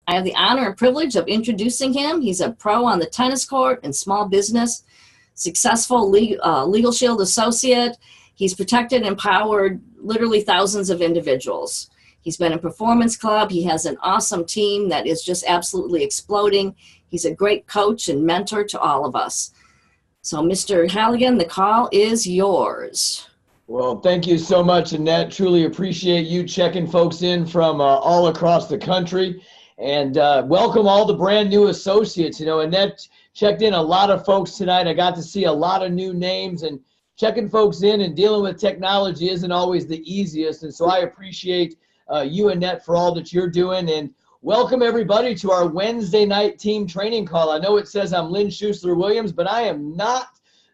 I have the honor and privilege of introducing him. He's a pro on the tennis court and small business, successful Legal Shield associate. He's protected and empowered literally thousands of individuals. He's been in Performance Club. He has an awesome team that is just absolutely exploding. He's a great coach and mentor to all of us. So, Mr. Halligan, the call is yours. Well, thank you so much, Annette. Truly appreciate you checking folks in from all across the country. And welcome all the brand new associates. You know, Annette checked in a lot of folks tonight. I got to see a lot of new names, and checking folks in and dealing with technology isn't always the easiest. And so I appreciate you, Annette, for all that you're doing. And welcome everybody to our Wednesday night team training call. I know it says I'm Lin Schussler-Williams, but I am not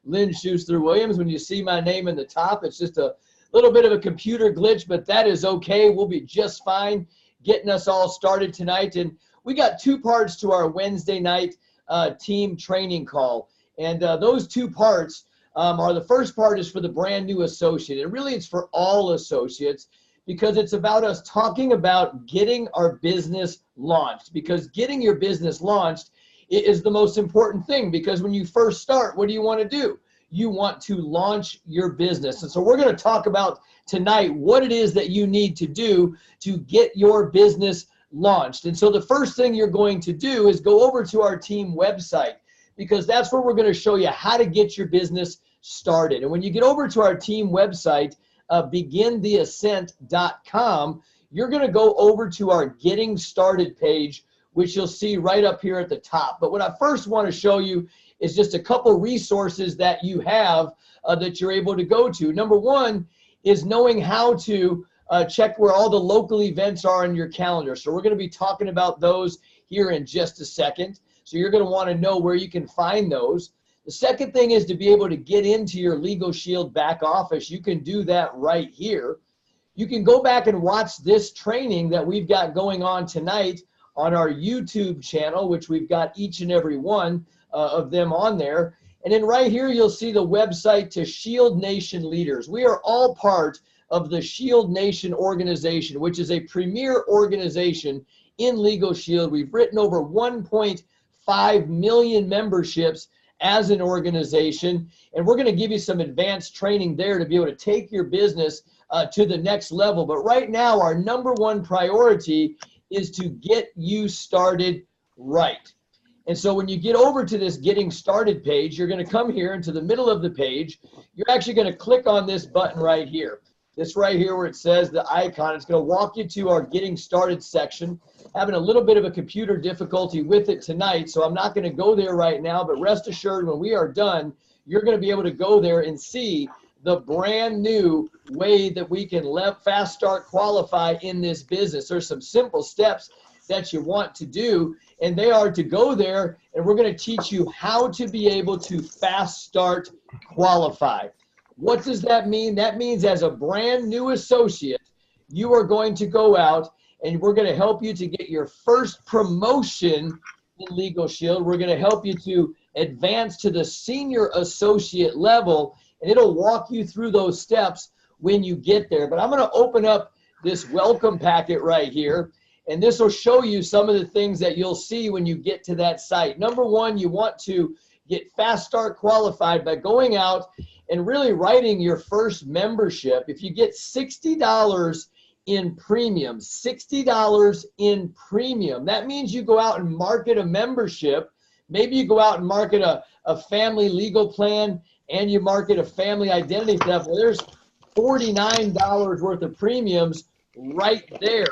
Lin Schussler-Williams. When you see my name in the top, it's just a little bit of a computer glitch, but that is okay. We'll be just fine getting us all started tonight. And we got two parts to our Wednesday night team training call. And those two parts are, the first part is for the brand new associate. And really it's for all associates, because it's about us talking about getting our business launched. Because getting your business launched is the most important thing, because when you first start, what do you want to do? You want to launch your business. And so we're going to talk about tonight what it is that you need to do to get your business launched. And so the first thing you're going to do is go over to our team website, because that's where we're going to show you how to get your business started. And when you get over to our team website, begintheascent.com, you're going to go over to our Getting Started page, which you'll see right up here at the top. But what I first want to show you is just a couple resources that you have that you're able to go to. Number one is knowing how to check where all the local events are on your calendar. So we're going to be talking about those here in just a second. So you're going to want to know where you can find those. The second thing is to be able to get into your Legal Shield back office. You can do that right here. You can go back and watch this training that we've got going on tonight on our YouTube channel, which we've got each and every one of them on there. And then right here, you'll see the website to Shield Nation Leaders. We are all part of the Shield Nation organization, which is a premier organization in Legal Shield. We've written over 1.5 million memberships as an organization, and we're going to give you some advanced training there to be able to take your business to the next level. But right now, our number one priority is to get you started right. And so when you get over to this Getting Started page, you're going to come here into the middle of the page. You're actually going to click on this button right here. This right here where it says the icon. It's going to walk you to our Getting Started section. Having a little bit of a computer difficulty with it tonight, so I'm not going to go there right now, but rest assured when we are done, you're going to be able to go there and see the brand new way that we can fast start qualify in this business. There's some simple steps that you want to do, and they are to go there, and we're going to teach you how to be able to fast start qualify. What does that mean? That means as a brand new associate, you are going to go out and we're going to help you to get your first promotion in Legal Shield. We're going to help you to advance to the senior associate level, and it'll walk you through those steps when you get there. But I'm going to open up this welcome packet right here, and this will show you some of the things that you'll see when you get to that site. Number one, you want to get Fast Start qualified by going out and really writing your first membership. If you get $60 in premium, $60 in premium, that means you go out and market a membership. Maybe you go out and market a family legal plan, and you market a family identity theft. Well, there's $49 worth of premiums right there.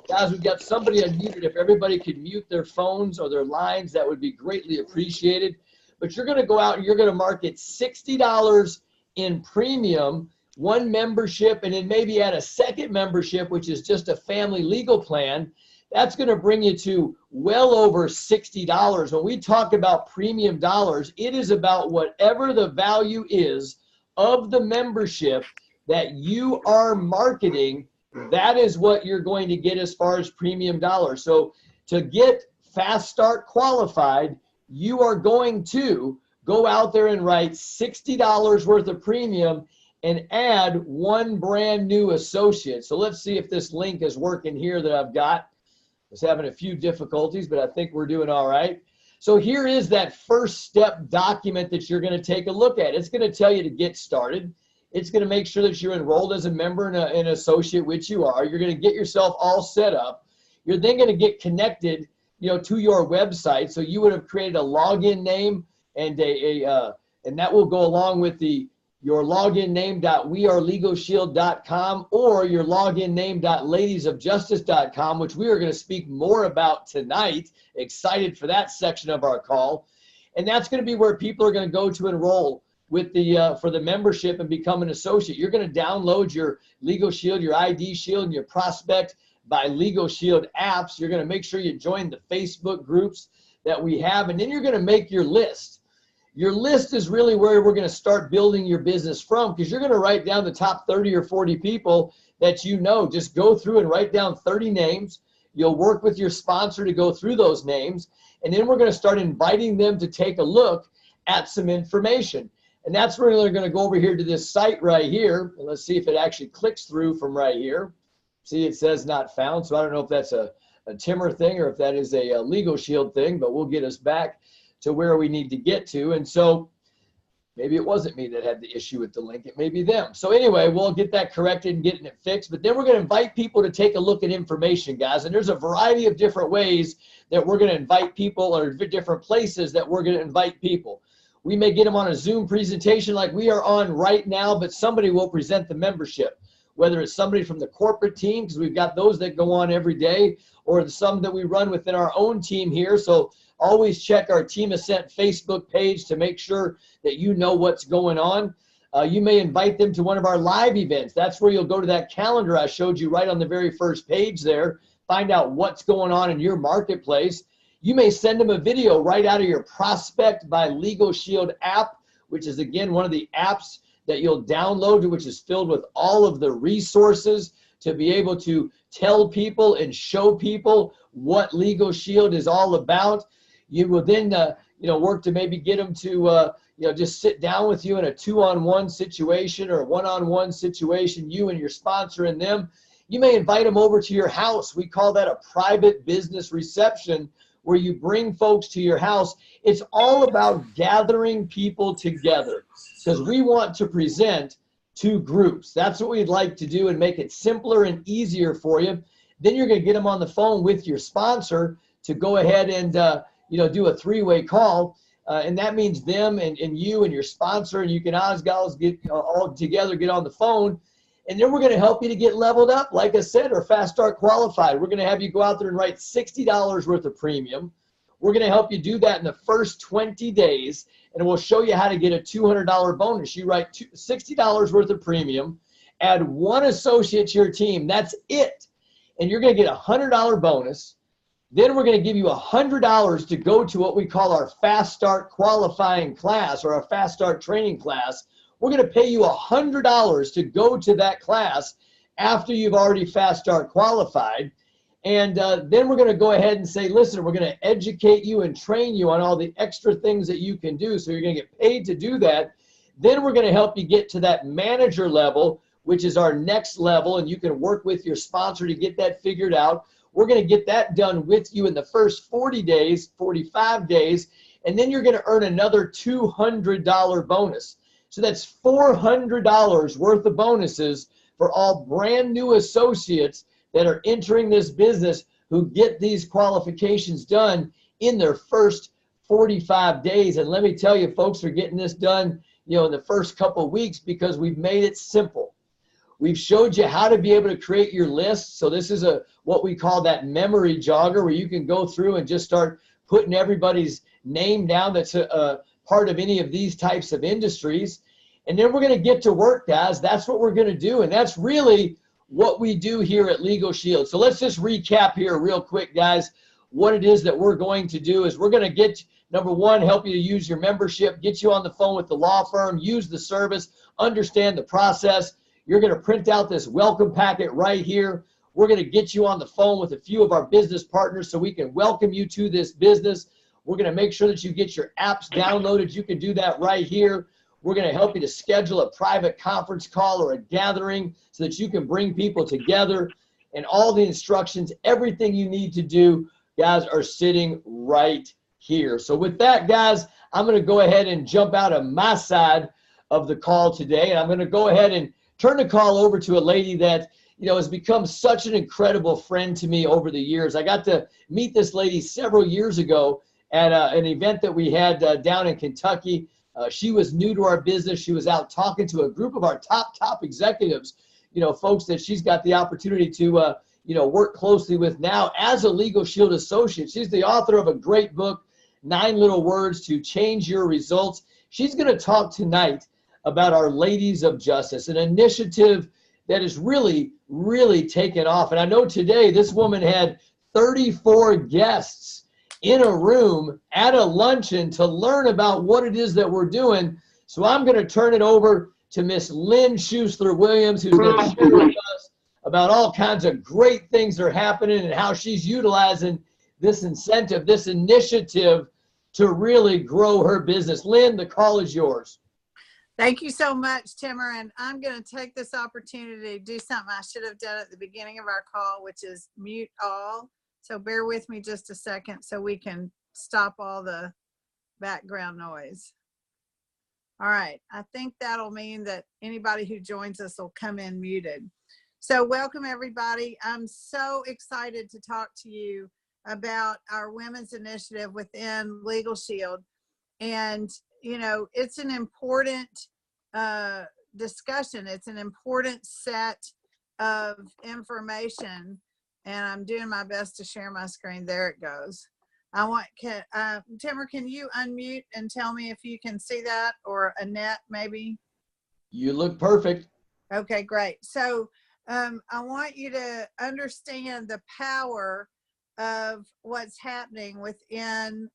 Guys, we've got somebody unmuted. If everybody could mute their phones or their lines, that would be greatly appreciated. But you're going to go out and you're going to market $60 in premium, one membership, and then maybe add a second membership, which is just a family legal plan. That's going to bring you to well over $60. When we talk about premium dollars, it is about whatever the value is of the membership that you are marketing. That is what you're going to get as far as premium dollars. So to get Fast Start qualified, you are going to go out there and write $60 worth of premium and add one brand new associate. So let's see if this link is working here that I've got. was having a few difficulties, but I think we're doing all right. So here is that first step document that you're going to take a look at. It's going to tell you to get started. It's going to make sure that you're enrolled as a member and an associate, which you are. You're going to get yourself all set up. You're then going to get connected, to your website. So you would have created a login name and and that will go along with your login name.wearelegalshield.com or your login name.ladiesofjustice.com, which we are going to speak more about tonight. Excited for that section of our call. And that's going to be where people are going to go to enroll with for the membership and become an associate. You're going to download your Legal Shield, your ID Shield, and your Prospect by Legal Shield apps. You're going to make sure you join the Facebook groups that we have, and then you're going to make your list. Your list is really where we're going to start building your business from, because you're going to write down the top 30 or 40 people that you know. Just go through and write down 30 names. You'll work with your sponsor to go through those names, and then we're going to start inviting them to take a look at some information. And that's where they're going to go over here to this site right here, and let's see if it actually clicks through from right here. See, it says not found, so I don't know if that's a Timmer thing or if that is a Legal Shield thing, but we'll get us back to where we need to get to. And so maybe it wasn't me that had the issue with the link. It may be them. So anyway, we'll get that corrected and getting it fixed. But then we're going to invite people to take a look at information, guys. And there's a variety of different ways that we're going to invite people, or different places that we're going to invite people. We may get them on a Zoom presentation like we are on right now, but somebody will present the membership, whether it's somebody from the corporate team, because we've got those that go on every day, or some that we run within our own team here. So always check our Team Ascent Facebook page to make sure that you know what's going on. You may invite them to one of our live events. That's where you'll go to that calendar I showed you right on the very first page there, find out what's going on in your marketplace. You may send them a video right out of your Prospect by Legal Shield app, which is, again, one of the apps that you'll download, which is filled with all of the resources to be able to tell people and show people what Legal Shield is all about. You will then, work to maybe get them to, just sit down with you in a 2-on-1 situation or a 1-on-1 situation, you and your sponsor and them. You may invite them over to your house. We call that a private business reception, where you bring folks to your house. It's all about gathering people together, because we want to present to groups. That's what we'd like to do and make it simpler and easier for you. Then you're going to get them on the phone with your sponsor to go ahead and do a 3-way call. And that means them and you and your sponsor, and you can guys get all together, get on the phone. And then we're going to help you to get leveled up, like I said, or fast start qualified. We're going to have you go out there and write $60 worth of premium. We're going to help you do that in the first 20 days, and we'll show you how to get a $200 bonus. You write $60 worth of premium, add 1 associate to your team. That's it. And you're going to get a $100 bonus. Then we're going to give you $100 to go to what we call our fast start qualifying class, or our fast start training class. We're going to pay you $100 to go to that class after you've already fast start qualified. And then we're going to go ahead and say, listen, we're going to educate you and train you on all the extra things that you can do. So you're going to get paid to do that. Then we're going to help you get to that manager level, which is our next level. And you can work with your sponsor to get that figured out. We're going to get that done with you in the first 40 days, 45 days. And then you're going to earn another $200 bonus. So that's $400 worth of bonuses for all brand new associates that are entering this business who get these qualifications done in their first 45 days. And let me tell you, folks are getting this done, in the first couple of weeks, because we've made it simple. We've showed you how to be able to create your list. So this is what we call that memory jogger, where you can go through and just start putting everybody's name down that's a part of any of these types of industries. And then we're going to get to work, guys. That's what we're going to do. And that's really what we do here at Legal Shield. So let's just recap here real quick, guys. What it is that we're going to do is we're going to get, number one, help you to use your membership, get you on the phone with the law firm, use the service, understand the process. You're going to print out this welcome packet right here. We're going to get you on the phone with a few of our business partners so we can welcome you to this business. We're going to make sure that you get your apps downloaded. You can do that right here. We're going to help you to schedule a private conference call or a gathering so that you can bring people together. and all the instructions, everything you need to do, guys, are sitting right here. So with that, guys, I'm going to go ahead and jump out of my side of the call today, and I'm going to go ahead and turn the call over to a lady that, you know, has become such an incredible friend to me over the years. I got to meet this lady several years ago at an event that we had down in Kentucky. She was new to our business. She was out talking to a group of our top executives, you know, folks that she's got the opportunity to, you know, work closely with now as a Legal Shield associate. She's the author of a great book, 9 Little Words to Change Your Results. She's going to talk tonight about our Ladies of Justice, an initiative that is really, really taken off. And I know today this woman had 34 guests in a room at a luncheon to learn about what it is that we're doing. So I'm going to turn it over to Miss Lin Schussler-Williams, who's going to share with us about all kinds of great things that are happening and how she's utilizing this incentive, this initiative to really grow her business. Lin, the call is yours. Thank you so much, Timmer. And I'm going to take this opportunity to do something I should have done at the beginning of our call, which is mute all. So bear with me just a second so we can stop all the background noise. All right. I think that'll mean that anybody who joins us will come in muted. So welcome, everybody. I'm so excited to talk to you about our women's initiative within Legal Shield. And you know, it's an important discussion. It's an important set of information, and I'm doing my best to share my screen. There it goes. I want, Timmer, can you unmute and tell me if you can see that, or Annette, maybe? You look perfect. Okay, great. So I want you to understand the power of what's happening within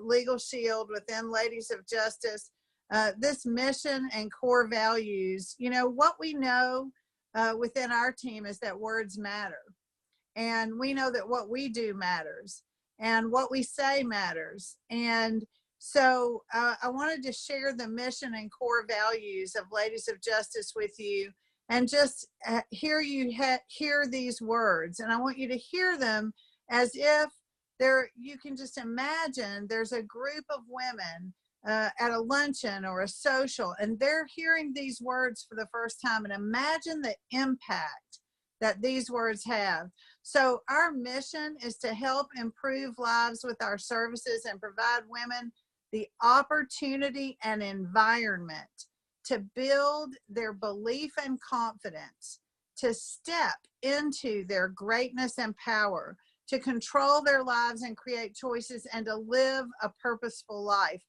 Legal Shield, within Ladies of Justice, this mission and core values. You know, what we know within our team is that words matter. And we know that what we do matters and what we say matters. And so I wanted to share the mission and core values of Ladies of Justice with you, and just hear these words. And I want you to hear them as if you can just imagine there's a group of women at a luncheon or a social, and they're hearing these words for the first time, and imagine the impact that these words have. So our mission is to help improve lives with our services and provide women the opportunity and environment to build their belief and confidence, to step into their greatness and power, to control their lives and create choices, and to live a purposeful life.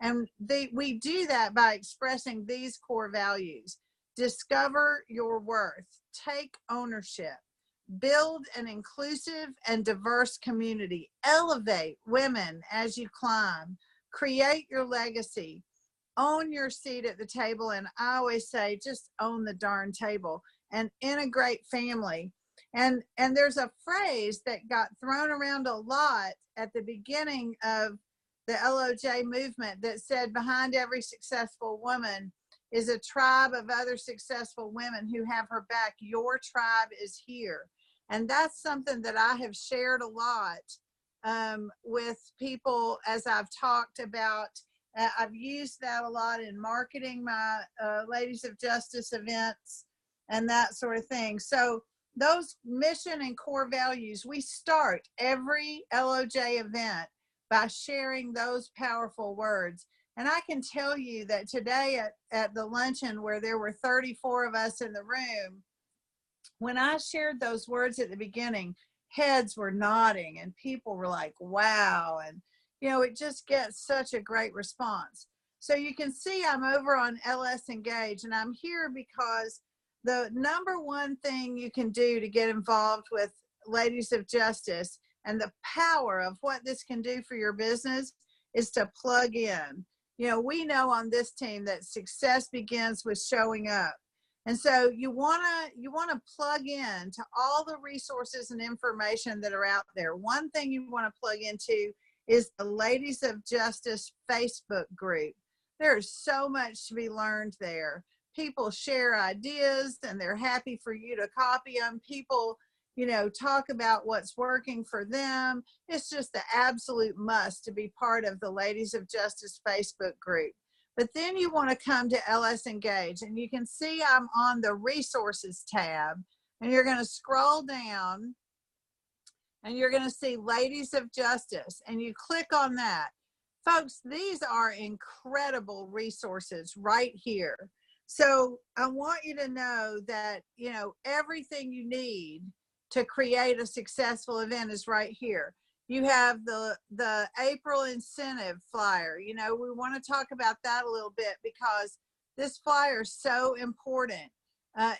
And we do that by expressing these core values: discover your worth, take ownership, build an inclusive and diverse community, elevate women as you climb, create your legacy, own your seat at the table. And I always say, just own the darn table, and integrate family. And there's a phrase that got thrown around a lot at the beginning of the LOJ movement that said, behind every successful woman is a tribe of other successful women who have her back. Your tribe is here. And that's something that I have shared a lot with people as I've talked about. I've used that a lot in marketing my Ladies of Justice events and that sort of thing. So those mission and core values, we start every LOJ event by sharing those powerful words. And I can tell you that today at the luncheon, where there were 34 of us in the room, when I shared those words at the beginning, heads were nodding and people were like, wow. And, you know, it just gets such a great response. So you can see I'm over on LS Engage, and I'm here because the number one thing you can do to get involved with Ladies of Justice and the power of what this can do for your business is to plug in. You know, we know on this team that success begins with showing up. And so you want to plug in to all the resources and information that are out there. One thing you want to plug into is the Ladies of Justice Facebook group. There's so much to be learned there. People share ideas and they're happy for you to copy them. People, talk about what's working for them. It's just the absolute must to be part of the Ladies of Justice Facebook group. But then you want to come to LS Engage, and you can see I'm on the resources tab, and you're going to scroll down and you're going to see Ladies of Justice, and you click on that. Folks, these are incredible resources right here. So I want you to know that, everything you need to create a successful event is right here. You have the April incentive flyer. We want to talk about that a little bit because this flyer is so important.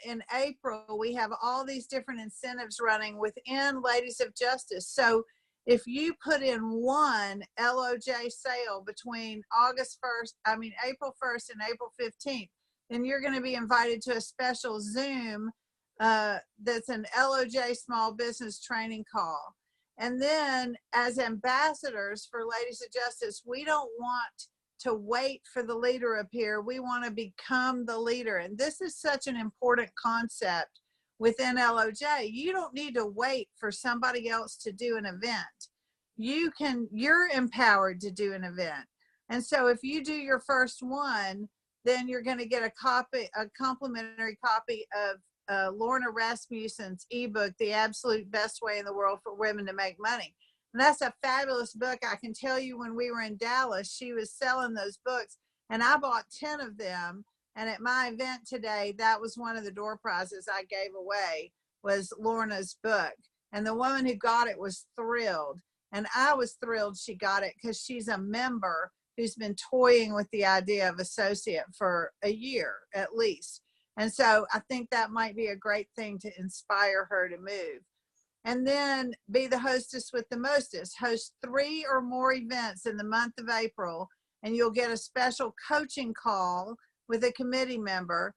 In April, we have all these different incentives running within Ladies of Justice. So if you put in one LOJ sale between April 1st and April 15th, then you're going to be invited to a special Zoom that's an LOJ small business training call. And then as ambassadors for Ladies of Justice, we don't want to wait for the leader to appear. We want to become the leader. And this is such an important concept within LOJ. You don't need to wait for somebody else to do an event. You're empowered to do an event. And so if you do your first one, then you're going to get a complimentary copy of Lorna Rasmussen's ebook, The Absolute Best Way in the World for Women to Make Money. And that's a fabulous book. I can tell you when we were in Dallas, she was selling those books, and I bought 10 of them. And at my event today, that was one of the door prizes I gave away, was Lorna's book. And the woman who got it was thrilled. And I was thrilled she got it because she's a member who's been toying with the idea of associate for a year at least. And so I think that might be a great thing to inspire her to move. And then be the hostess with the mostest. Host 3 or more events in the month of April, and you'll get a special coaching call with a committee member.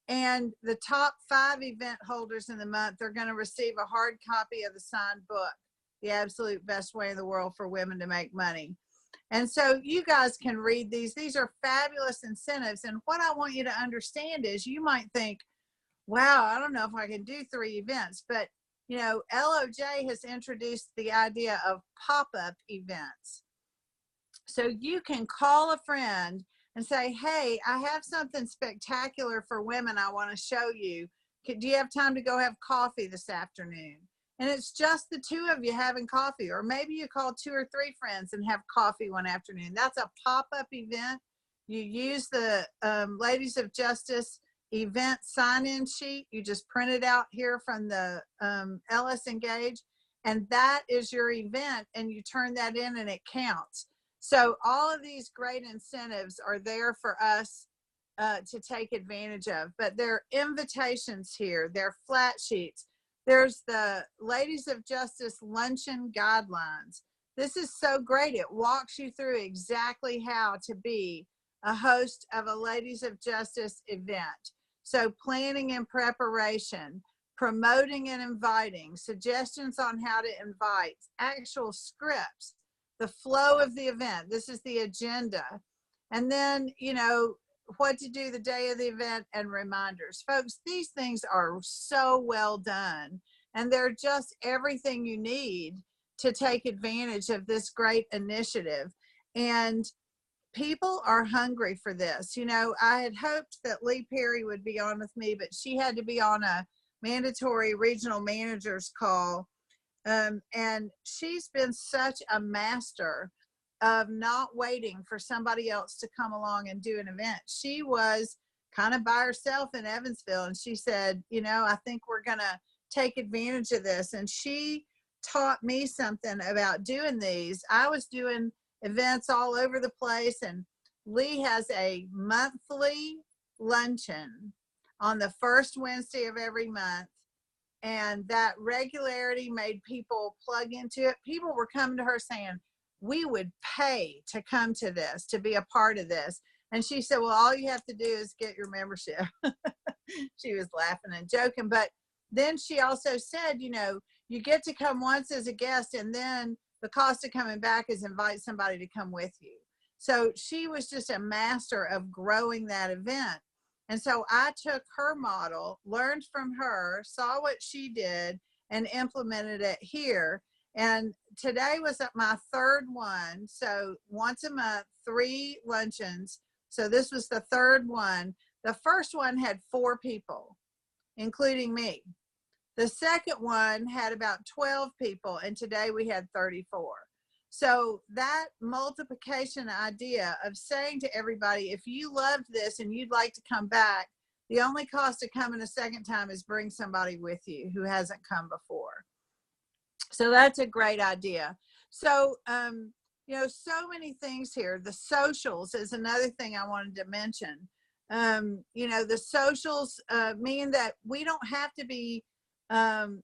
And the top 5 event holders in the month are going to receive a hard copy of the signed book, The Absolute Best Way in the World for Women to Make Money. And so you guys can read these. These are fabulous incentives. And what I want you to understand is you might think, wow, I don't know if I can do 3 events. But, LOJ has introduced the idea of pop-up events. So you can call a friend and say, hey, I have something spectacular for women I want to show you. Do you have time to go have coffee this afternoon? And it's just the 2 of you having coffee, or maybe you call 2 or 3 friends and have coffee one afternoon. That's a pop-up event. You use the Ladies of Justice event sign-in sheet. You just print it out here from the LS Engage, and that is your event, and you turn that in and it counts. So all of these great incentives are there for us to take advantage of, but there are invitations here. There are flat sheets. There's the Ladies of Justice Luncheon Guidelines. This is so great. It walks you through exactly how to be a host of a Ladies of Justice event. So planning and preparation, promoting and inviting, suggestions on how to invite, actual scripts, the flow of the event. This is the agenda. And then, what to do the day of the event and reminders. Folks, these things are so well done, and they're just everything you need to take advantage of this great initiative. And people are hungry for this. I had hoped that Lee Perry would be on with me, but she had to be on a mandatory regional managers call. And she's been such a master of not waiting for somebody else to come along and do an event. She was kind of by herself in Evansville, and she said, I think we're going to take advantage of this. And she taught me something about doing these. I was doing events all over the place, and Lee has a monthly luncheon on the first Wednesday of every month. And that regularity made people plug into it. People were coming to her saying, we would pay to come to this, to be a part of this. And she said, well, all you have to do is get your membership. She was laughing and joking. But then she also said, you get to come once as a guest, and then the cost of coming back is invite somebody to come with you. So she was just a master of growing that event. And so I took her model, learned from her, saw what she did, and implemented it here. And today was my third one. So once a month, 3 luncheons. So this was the third one. The first one had 4 people, including me. The second one had about 12 people, and today we had 34. So that multiplication idea of saying to everybody, if you loved this and you'd like to come back, the only cost of coming a second time is bring somebody with you who hasn't come before. So that's a great idea. So, you know, so many things here. The socials is another thing I wanted to mention. You know, the socials mean that we don't have to be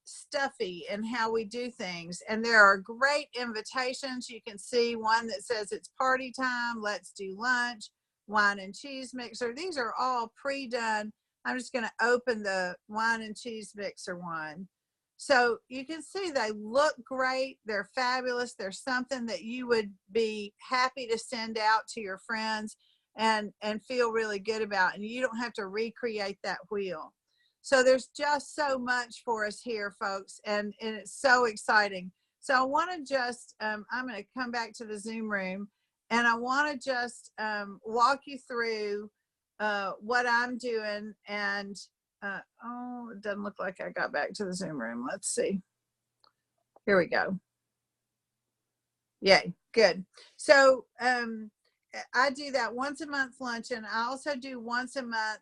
stuffy in how we do things. And there are great invitations. You can see one that says it's party time, let's do lunch, wine and cheese mixer. These are all pre-done. I'm just going to open the wine and cheese mixer one. So you can see they look great. They're fabulous. They're something that you would be happy to send out to your friends and feel really good about. And you don't have to recreate that wheel. So there's just so much for us here, folks. And it's so exciting. So I want to just, I'm going to come back to the Zoom room, and I want to just walk you through what I'm doing. And oh, it doesn't look like I got back to the Zoom room. Let's see. Here we go. Yay, good. So I do that once a month luncheon. I also do once a month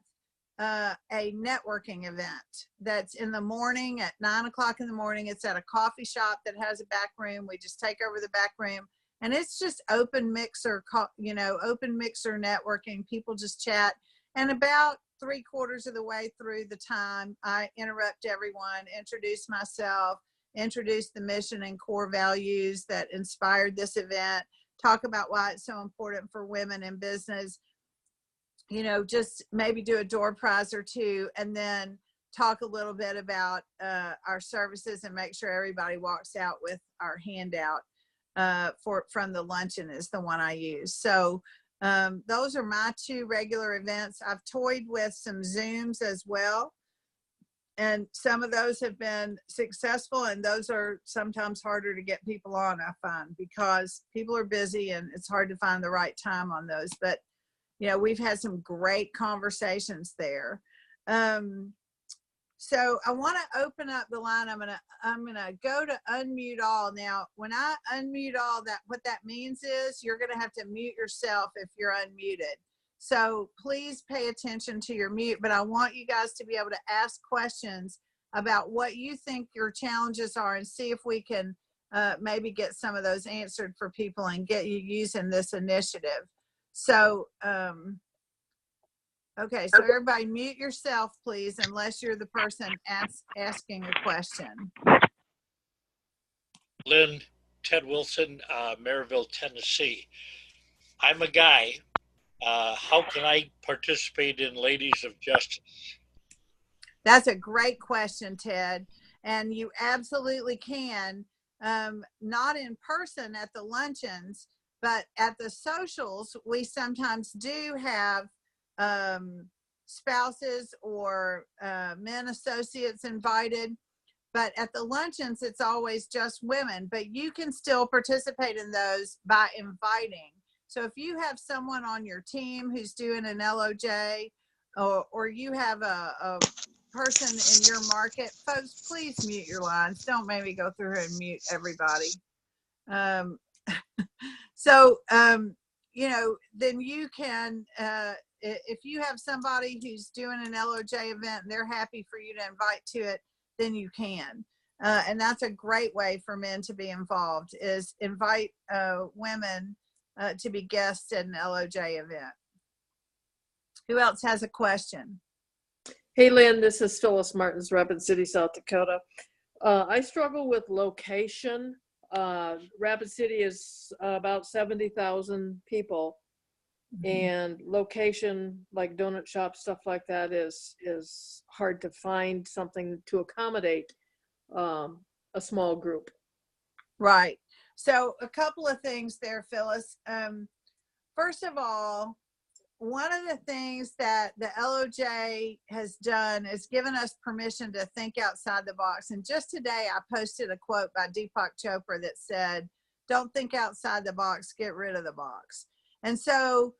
a networking event that's in the morning at 9 o'clock in the morning. It's at a coffee shop that has a back room. We just take over the back room, and it's just open mixer, you know, open mixer networking. People just chat. And about 3/4 of the way through the time, I interrupt everyone, introduce myself, introduce the mission and core values that inspired this event, talk about why it's so important for women in business, you know, just maybe do a door prize or 2, and then talk a little bit about our services and make sure everybody walks out with our handout from the luncheon is the one I use. So those are my 2 regular events. I've toyed with some Zooms as well, and some of those have been successful, and those are sometimes harder to get people on, I find, because people are busy and it's hard to find the right time on those. But you know, we've had some great conversations there. So I want to open up the line. I'm gonna go to unmute all. Now, when I unmute all, what that means is you're gonna have to mute yourself if you're unmuted. So please pay attention to your mute, but I want you guys to be able to ask questions about what you think your challenges are and see if we can maybe get some of those answered for people and get you using this initiative. So, okay, so everybody mute yourself, please, unless you're the person asking a question. Lynn, Ted Wilson, Maryville, Tennessee. I'm a guy. How can I participate in Ladies of Justice? That's a great question, Ted. And you absolutely can, not in person at the luncheons, but at the socials. We sometimes do have spouses or men associates invited, but at the luncheons, it's always just women. But you can still participate in those by inviting. So if you have someone on your team who's doing an LOJ, or you have a person in your market, folks, please mute your lines. Don't make me go through here and mute everybody. You know, then you can, if you have somebody who's doing an LOJ event and they're happy for you to invite to it, then you can. And that's a great way for men to be involved, is invite women to be guests at an LOJ event. Who else has a question? Hey, Lynn, this is Phyllis Martins, Rapid City, South Dakota. I struggle with location. Rapid City is about 70,000 people, and location like donut shops, stuff like that is hard to find something to accommodate a small group. Right. So a couple of things there, Phyllis. First of all, one of the things that the LOJ has done is given us permission to think outside the box. And just today, I posted a quote by Deepak Chopra that said, "Don't think outside the box, get rid of the box." And so,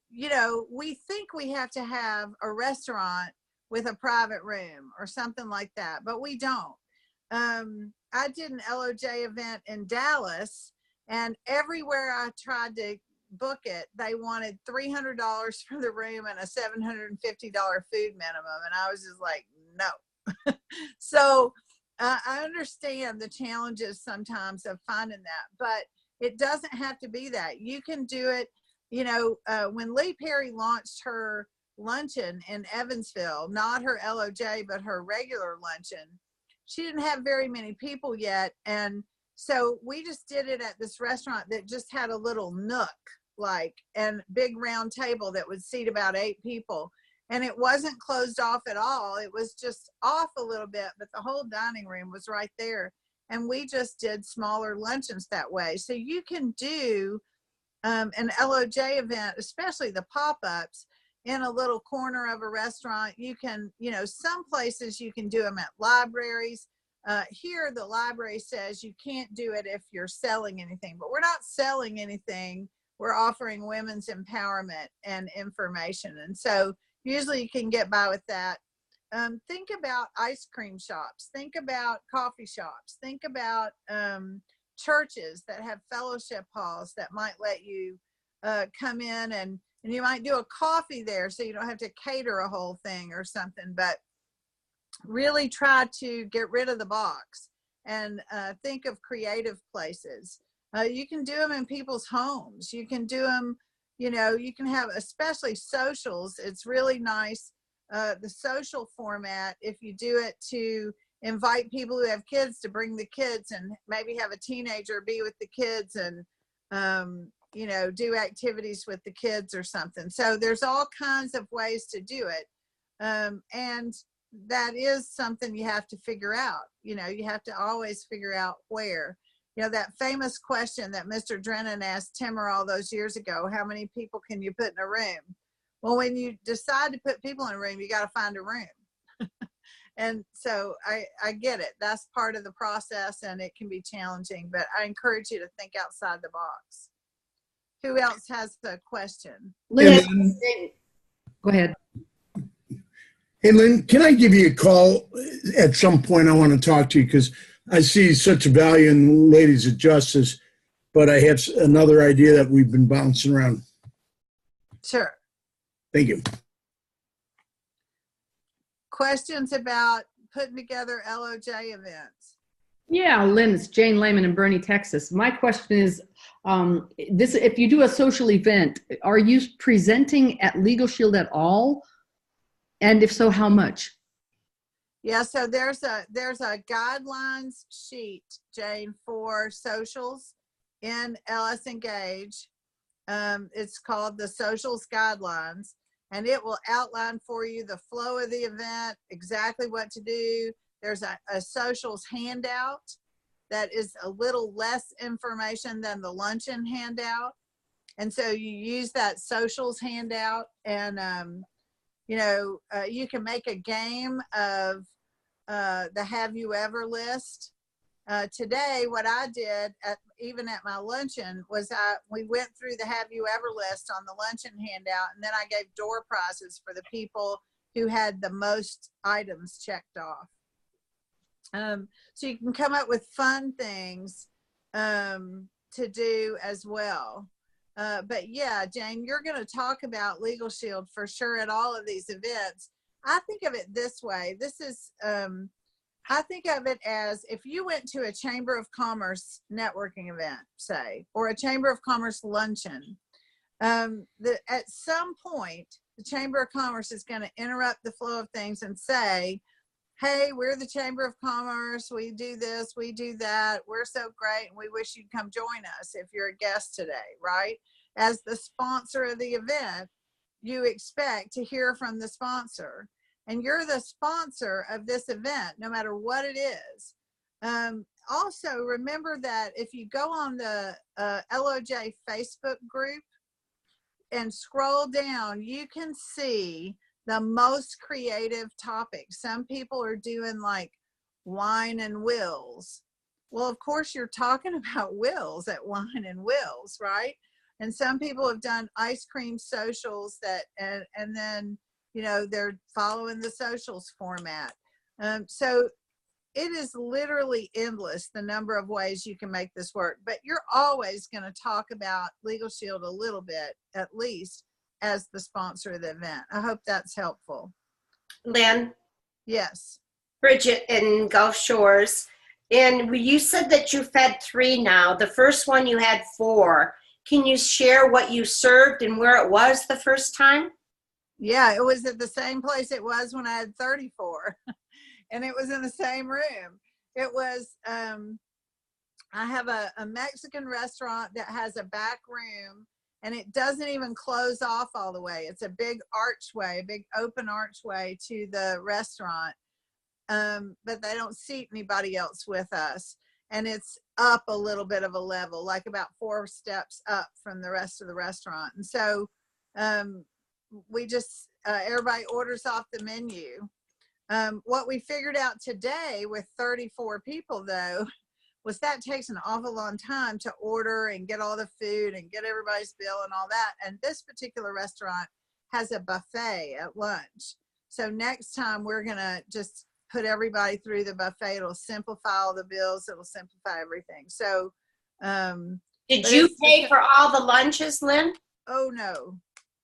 you know, we think we have to have a restaurant with a private room or something like that, but we don't. I did an LOJ event in Dallas, and everywhere I tried to book it, they wanted $300 for the room and a $750 food minimum. And I was just like, no. So I understand the challenges sometimes of finding that, but it doesn't have to be that. You can do it. You know, when Lee Perry launched her luncheon in Evansville, not her LOJ, but her regular luncheon, she didn't have very many people yet. And so we just did it at this restaurant that just had a little nook, like, and big round table that would seat about 8 people. And it wasn't closed off at all. It was just off a little bit, but the whole dining room was right there. And we just did smaller luncheons that way. So you can do an LOJ event, especially the pop-ups, in a little corner of a restaurant. You can, you know, some places you can do them at libraries. Here, the library says you can't do it if you're selling anything, but we're not selling anything. We're offering women's empowerment and information. And so usually you can get by with that. Think about ice cream shops. Think about coffee shops. Think about churches that have fellowship halls that might let you come in, and you might do a coffee there so you don't have to cater a whole thing or something, but really try to get rid of the box and think of creative places. You can do them in people's homes. You can do them, you know, you can have, especially socials. It's really nice, the social format, if you do it to invite people who have kids to bring the kids, and maybe have a teenager be with the kids, and you know, do activities with the kids or something. So there's all kinds of ways to do it. And that is something you have to figure out. You know, you have to always figure out where. You know, that famous question that Mr. Drennan asked Timmer all those years ago, how many people can you put in a room? Well, when you decide to put people in a room, you got to find a room. And so I get it. That's part of the process, and it can be challenging, but I encourage you to think outside the box. Who else has a question? Lynn, go ahead. Hey, Lynn, can I give you a call at some point? I want to talk to you because I see such value in Ladies of Justice, but I have another idea that we've been bouncing around. Sure. Thank you. Questions about putting together LOJ events? Yeah, Lynn, it's Jane Lehman in Bernie, Texas. My question is, if you do a social event, are you presenting at Legal Shield at all? And if so, how much? Yeah, so there's a guidelines sheet, Jane, for socials in LS Engage. It's called the Socials Guidelines, and it will outline for you the flow of the event, exactly what to do. There's a socials handout that is a little less information than the luncheon handout. And so you use that socials handout, and you know, you can make a game of the Have You Ever list. Today, what I did, even at my luncheon, was we went through the Have You Ever list on the luncheon handout, and then I gave door prizes for the people who had the most items checked off. So you can come up with fun things to do as well. But yeah, Jane, you're going to talk about Legal Shield for sure at all of these events. I think of it this way. This is, I think of it as if you went to a Chamber of Commerce networking event, say, or a Chamber of Commerce luncheon, at some point, the Chamber of Commerce is going to interrupt the flow of things and say, hey, we're the Chamber of Commerce. We do this, we do that. We're so great, and we wish you'd come join us if you're a guest today, right? As the sponsor of the event, you expect to hear from the sponsor, and you're the sponsor of this event, no matter what it is. Also, remember that if you go on the LOJ Facebook group, and scroll down, you can see the most creative topics. Some people are doing like wine and wills. Well, of course, you're talking about wills at Wine and Wills, right? And some people have done ice cream socials that, and then, you know, they're following the socials format. So it is literally endless, the number of ways you can make this work, but you're always going to talk about Legal Shield a little bit, at least, as the sponsor of the event. I hope that's helpful. Lynn? Yes. Bridget in Gulf Shores. And you said that you fed 3 now. The first one you had 4. Can you share what you served and where it was the first time? Yeah, it was at the same place it was when I had 34. And it was in the same room. It was, I have a Mexican restaurant that has a back room, and it doesn't even close off all the way. It's a big archway, a big open archway to the restaurant. But they don't seat anybody else with us. And it's up a little bit of a level, like about 4 steps up from the rest of the restaurant. And so we just, everybody orders off the menu. What we figured out today with 34 people, though, was that takes an awful long time to order and get all the food and get everybody's bill and all that. And this particular restaurant has a buffet at lunch. So next time we're going to just put everybody through the buffet. It'll simplify all the bills. It'll simplify everything. So, did you pay for all the lunches, Lynn? Oh, no.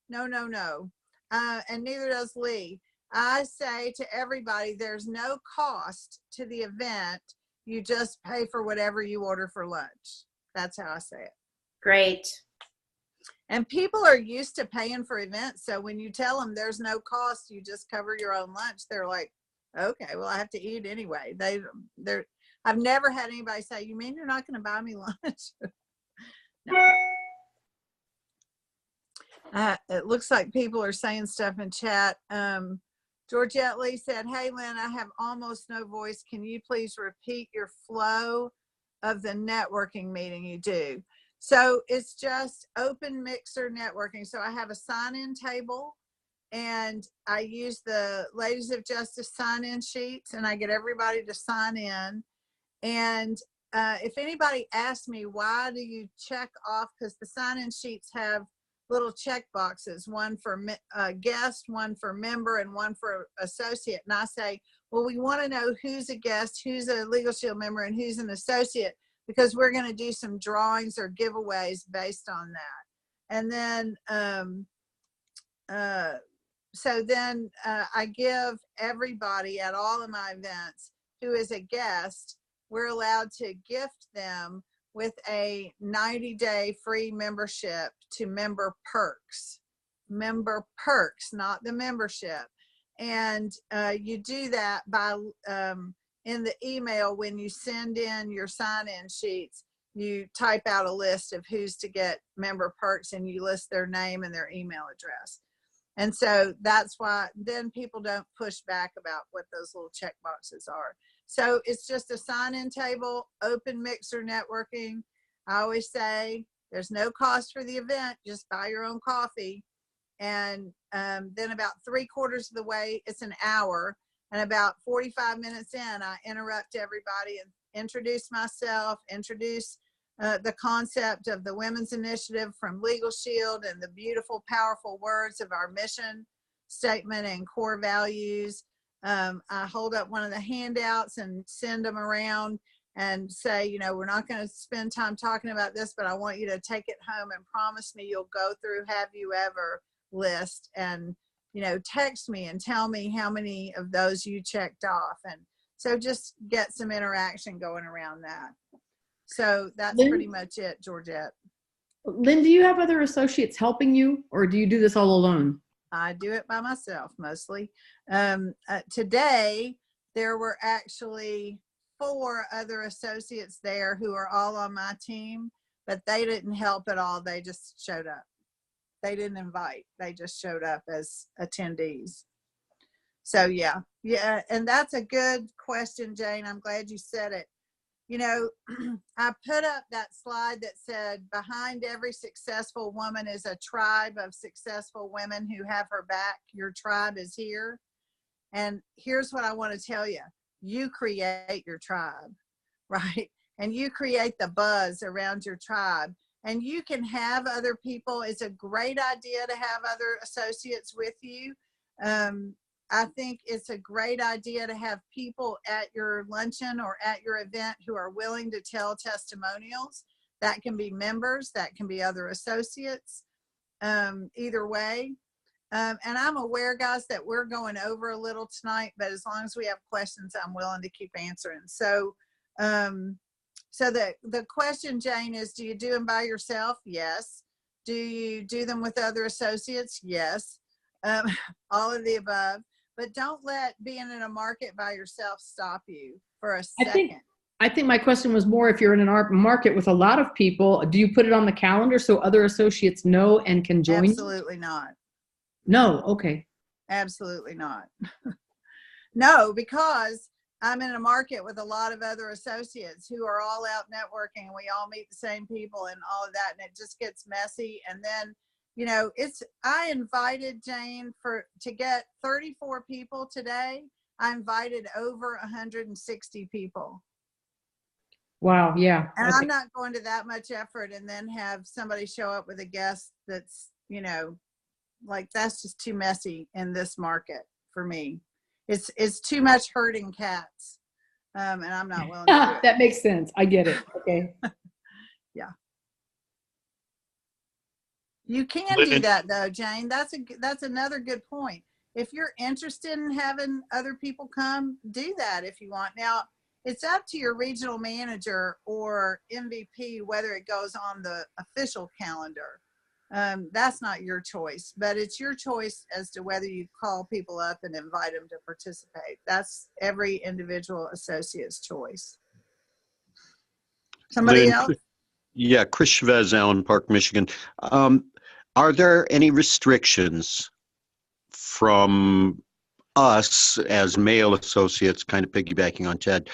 And neither does Lee. I say to everybody, there's no cost to the event. You just pay for whatever you order for lunch. That's how I say it. Great. And people are used to paying for events. So when you tell them there's no cost, you just cover your own lunch, they're like, okay, well, I have to eat anyway. I've never had anybody say, you mean you're not going to buy me lunch? No. It looks like people are saying stuff in chat. Georgette Lee said, hey, Lynn, I have almost no voice. Can you please repeat your flow of the networking meeting you do? So it's just open mixer networking. So I have a sign-in table, and I use the Ladies of Justice sign-in sheets, and I get everybody to sign in. And if anybody asks me, why do you check off? Because the sign-in sheets have little check boxes, one for guest, one for member, and one for associate. And I say, well, we want to know who's a guest, who's a Legal Shield member, and who's an associate, because we're going to do some drawings or giveaways based on that. And then, I give everybody at all of my events who is a guest, we're allowed to gift them with a 90-day free membership to Member Perks. Member Perks, not the membership. And you do that by, in the email, when you send in your sign-in sheets, you type out a list of who's to get Member Perks, and you list their name and their email address. And so that's why then people don't push back about what those little check boxes are. So it's just a sign-in table, open mixer networking. I always say there's no cost for the event, just buy your own coffee. And then about 3/4 of the way, it's an hour. And about 45 minutes in, I interrupt everybody and introduce myself, introduce the concept of the Women's Initiative from Legal Shield and the beautiful, powerful words of our mission statement and core values. I hold up one of the handouts and send them around and say, you know, we're not going to spend time talking about this, but I want you to take it home and promise me you'll go through Have You Ever list and, you know, text me and tell me how many of those you checked off. And so just get some interaction going around that. So that's Lynn, pretty much it, Georgette. Lynn, do you have other associates helping you, or do you do this all alone? I do it by myself mostly. Today, there were actually 4 other associates there who are all on my team, but they didn't help at all. They just showed up. They didn't invite. They just showed up as attendees. So yeah. And that's a good question, Jane. I'm glad you said it. you know, I put up that slide that said, behind every successful woman is a tribe of successful women who have her back. Your tribe is here. And here's what I want to tell you. You create your tribe, right? And you create the buzz around your tribe. And you can have other people. It's a great idea to have other associates with you. I think it's a great idea to have people at your luncheon or at your event who are willing to tell testimonials. That can be members, that can be other associates, either way. And I'm aware, guys, that we're going over a little tonight, but as long as we have questions, I'm willing to keep answering. So, so the question, Jane, is, do you do them by yourself? Yes. Do you do them with other associates? Yes. All of the above. But don't let being in a market by yourself stop you for a second. I think my question was more, if you're in an market with a lot of people, do you put it on the calendar so other associates know and can join? Absolutely not. No, okay. Absolutely not. No, because I'm in a market with a lot of other associates who are all out networking, and we all meet the same people and all of that, and it just gets messy. And then, you know, I invited Jane to get 34 people today. I invited over 160 people. Wow, yeah. And okay. I'm not going to that much effort and then have somebody show up with a guest that's, you know, like, that's just too messy in this market for me. It's too much herding cats. And I'm not willing to do it. That makes sense. I get it. Okay. Yeah. You can do that though, Jane. That's another good point. If you're interested in having other people come, do that if you want. Now, it's up to your regional manager or MVP whether it goes on the official calendar. That's not your choice, but it's your choice as to whether you call people up and invite them to participate. That's every individual associate's choice. Somebody Lynn, else? Yeah, Chris Chavez, Allen Park, Michigan. Are there any restrictions from us as male associates, kind of piggybacking on Ted,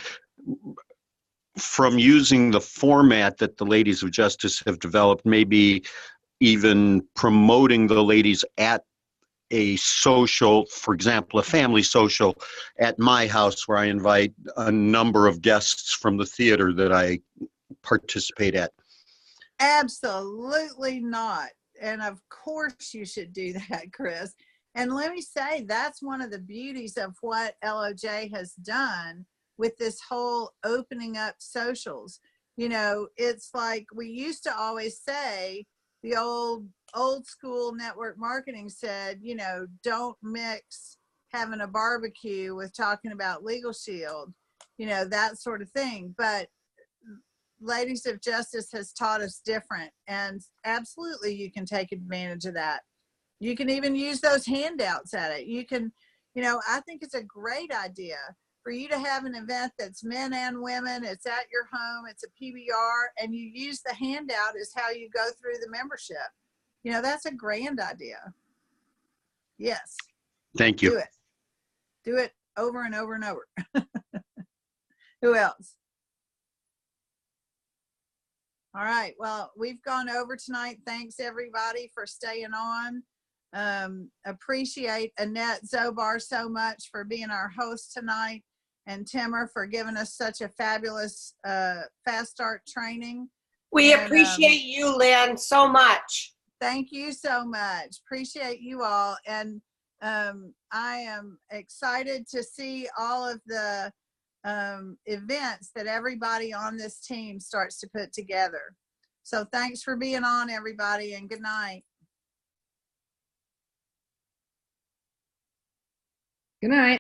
from using the format that the Ladies of Justice have developed, maybe even promoting the ladies at a social, for example, a family social at my house where I invite a number of guests from the theater that I participate at? Absolutely not. And of course you should do that, Chris. And let me say, that's one of the beauties of what LOJ has done with this whole opening up socials. You know, it's like we used to always say, the old school network marketing said, you know, don't mix having a barbecue with talking about Legal Shield, you know, that sort of thing. But Ladies of Justice has taught us different, and absolutely you can take advantage of that. You can even use those handouts at it. You can, you know, I think it's a great idea for you to have an event that's men and women. It's at your home, it's a PBR, and you use the handout as how you go through the membership. You know, that's a grand idea. Yes. Thank you. Do it. Do it over and over and over. Who else? All right. Well, we've gone over tonight. Thanks everybody for staying on. Appreciate Annette Zobar so much for being our host tonight, and Timmer for giving us such a fabulous fast start training. We appreciate you, Lynn, so much. Thank you so much. Appreciate you all. And I am excited to see all of the events that everybody on this team starts to put together. So thanks for being on, everybody, and good night. Good night.